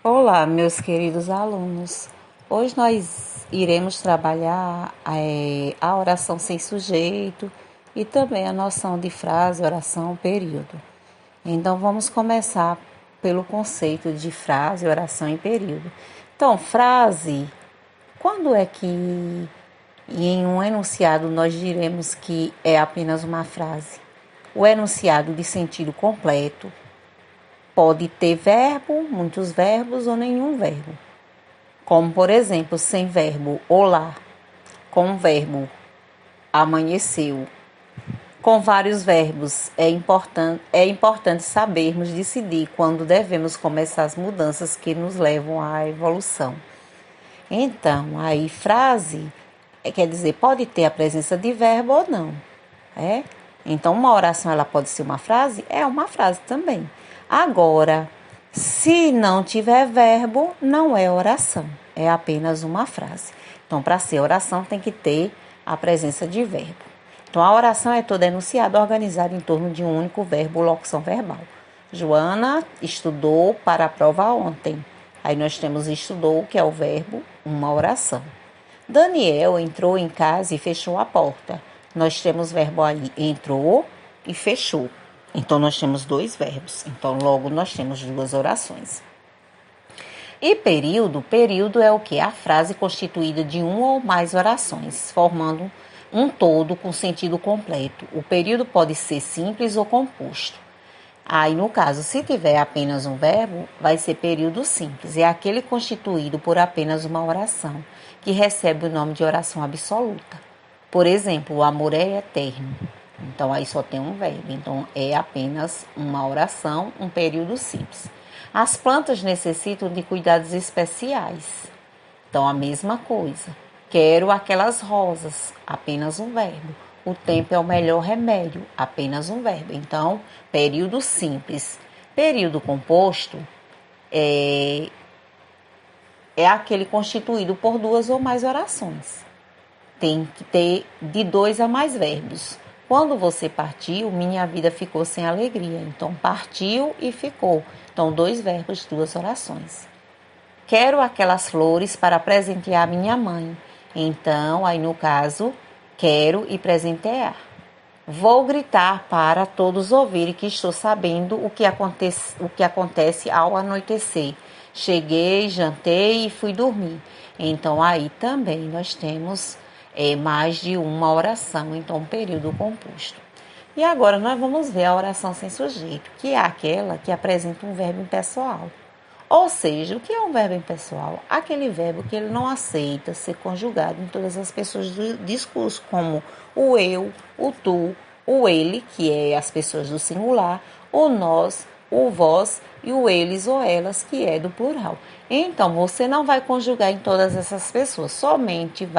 Olá, meus queridos alunos. Hoje nós iremos trabalhar a oração sem sujeito e também a noção de frase, oração, período. Então vamos começar pelo conceito de frase, oração e período. Então, frase, quando é que em um enunciado nós diremos que é apenas uma frase? O enunciado de sentido completo pode ter verbo, muitos verbos ou nenhum verbo. Como, por exemplo, sem verbo olá, com verbo amanheceu. Com vários verbos, é importante sabermos decidir quando devemos começar as mudanças que nos levam à evolução. Então, aí frase quer dizer, pode ter a presença de verbo ou não. É? Então, uma oração ela pode ser uma frase? É uma frase também. Agora, se não tiver verbo, não é oração, é apenas uma frase. Então, para ser oração, tem que ter a presença de verbo. Então, a oração é toda enunciada organizada em torno de um único verbo, locução verbal. Joana estudou para a prova ontem. Aí nós temos estudou, que é o verbo, uma oração. Daniel entrou em casa e fechou a porta. Nós temos verbo aí, entrou e fechou. Então, nós temos dois verbos. Então, logo, nós temos duas orações. E período é o que? A frase constituída de uma ou mais orações, formando um todo com sentido completo. O período pode ser simples ou composto. Aí, no caso, se tiver apenas um verbo, vai ser período simples. É aquele constituído por apenas uma oração, que recebe o nome de oração absoluta. Por exemplo, o amor é eterno. Então, aí só tem um verbo. Então, é apenas uma oração, um período simples. As plantas necessitam de cuidados especiais. Então, a mesma coisa. Quero aquelas rosas, apenas um verbo. O tempo é o melhor remédio, apenas um verbo. Então, período simples. Período composto é aquele constituído por duas ou mais orações. Tem que ter de dois a mais verbos. Quando você partiu, minha vida ficou sem alegria. Então, partiu e ficou. Então, dois verbos, duas orações. Quero aquelas flores para presentear minha mãe. Então, aí no caso, quero e presentear. Vou gritar para todos ouvirem que estou sabendo o que acontece ao anoitecer. Cheguei, jantei e fui dormir. Então, aí também nós temos mais de uma oração, então um período composto. E agora nós vamos ver a oração sem sujeito, que é aquela que apresenta um verbo impessoal. Ou seja, o que é um verbo impessoal? Aquele verbo que ele não aceita ser conjugado em todas as pessoas do discurso, como o eu, o tu, o ele, que é as pessoas do singular, o nós, o vós e o eles ou elas, que é do plural. Então, você não vai conjugar em todas essas pessoas, somente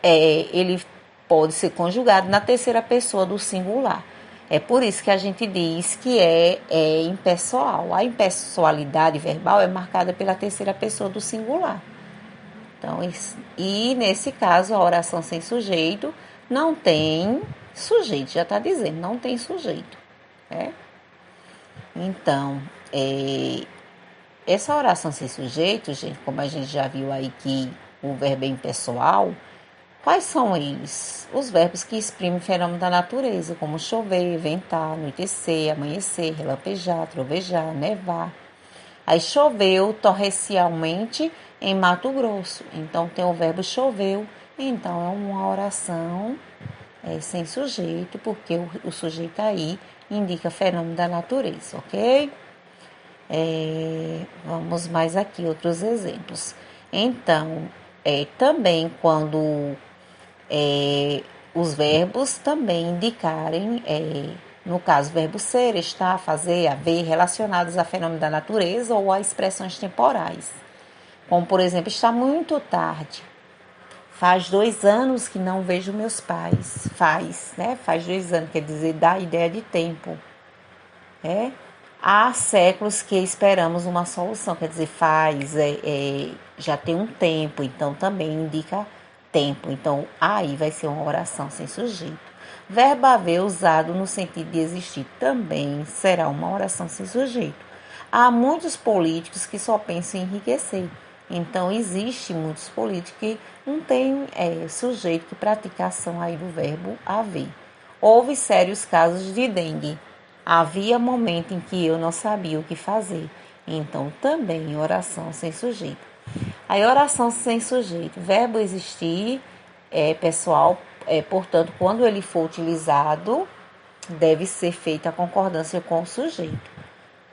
ele pode ser conjugado na terceira pessoa do singular. É por isso que a gente diz que é impessoal. A impessoalidade verbal é marcada pela terceira pessoa do singular. Então, e nesse caso, a oração sem sujeito não tem sujeito, já está dizendo, não tem sujeito. Né? Então, essa oração sem sujeito, gente, como a gente já viu aí que o verbo é impessoal, quais são eles? Os verbos que exprimem fenômenos da natureza, como chover, ventar, anoitecer, amanhecer, relampejar, trovejar, nevar. Aí choveu torrencialmente em Mato Grosso. Então tem o verbo choveu. Então é uma oração sem sujeito, porque o sujeito aí indica fenômeno da natureza, ok? Vamos mais aqui, outros exemplos. Então, também quando os verbos também indicarem, no caso, verbo ser, estar, fazer, haver, relacionados a fenômenos da natureza ou a expressões temporais. Como, por exemplo, está muito tarde. Faz 2 anos que não vejo meus pais. Faz 2 anos, quer dizer, dá ideia de tempo. Há séculos que esperamos uma solução, quer dizer, já tem um tempo, então também indica tempo. Então, aí vai ser uma oração sem sujeito. Verbo haver usado no sentido de existir também será uma oração sem sujeito. Há muitos políticos que só pensam em enriquecer. Então, existe muitos políticos que não têm sujeito que pratica a ação aí do verbo haver. Houve sérios casos de dengue. Havia momento em que eu não sabia o que fazer. Então, também oração sem sujeito. Aí, oração sem sujeito. Verbo existir, pessoal, portanto, quando ele for utilizado, deve ser feita a concordância com o sujeito.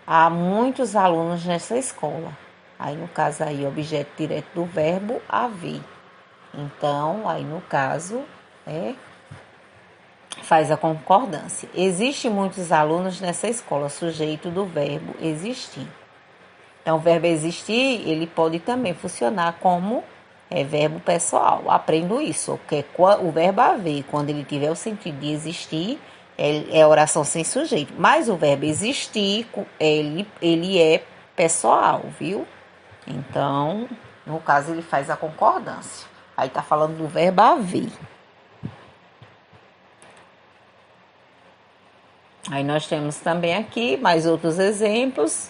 Há muitos alunos nessa escola. Aí, no caso, aí, objeto direto do verbo haver. Então, aí, no caso, faz a concordância. Existem muitos alunos nessa escola, sujeito do verbo existir. Então, o verbo existir, ele pode também funcionar como verbo pessoal. Aprendo isso, que o verbo haver, quando ele tiver o sentido de existir, é oração sem sujeito. Mas o verbo existir, ele é pessoal, viu? Então, no caso, ele faz a concordância. Aí tá falando do verbo haver. Aí nós temos também aqui mais outros exemplos.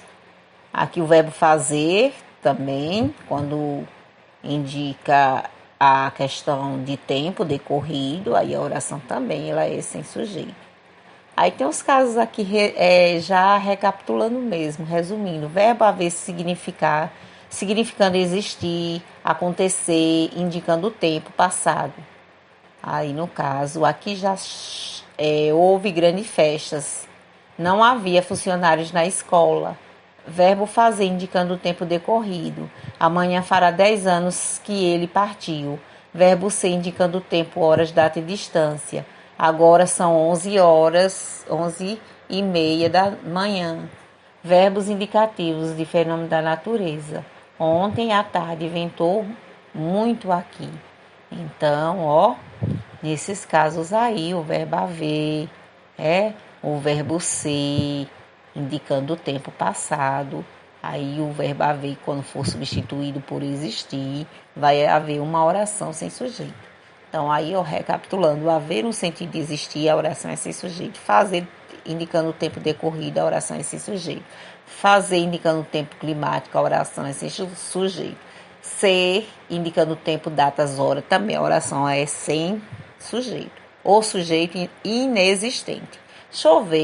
Aqui o verbo fazer também, quando indica a questão de tempo decorrido, aí a oração também ela é sem sujeito. Aí tem os casos aqui já recapitulando mesmo, resumindo, verbo haver significando existir, acontecer, indicando o tempo passado. Aí no caso, aqui já houve grandes festas, não havia funcionários na escola. Verbo fazer indicando o tempo decorrido. Amanhã fará 10 anos que ele partiu. Verbo ser indicando o tempo, horas, data e distância. Agora são 11 horas, 11h30 da manhã. Verbos indicativos de fenômeno da natureza. Ontem à tarde ventou muito aqui. Então, nesses casos aí, o verbo haver, o verbo ser, indicando o tempo passado. Aí o verbo haver, quando for substituído por existir, vai haver uma oração sem sujeito. Então, aí, recapitulando, haver no sentido de existir, a oração é sem sujeito. Fazer, indicando o tempo decorrido, a oração é sem sujeito. Fazer, indicando o tempo climático, a oração é sem sujeito. Ser, indicando o tempo, datas, hora, também a oração é sem sujeito. Ou sujeito inexistente. Chover.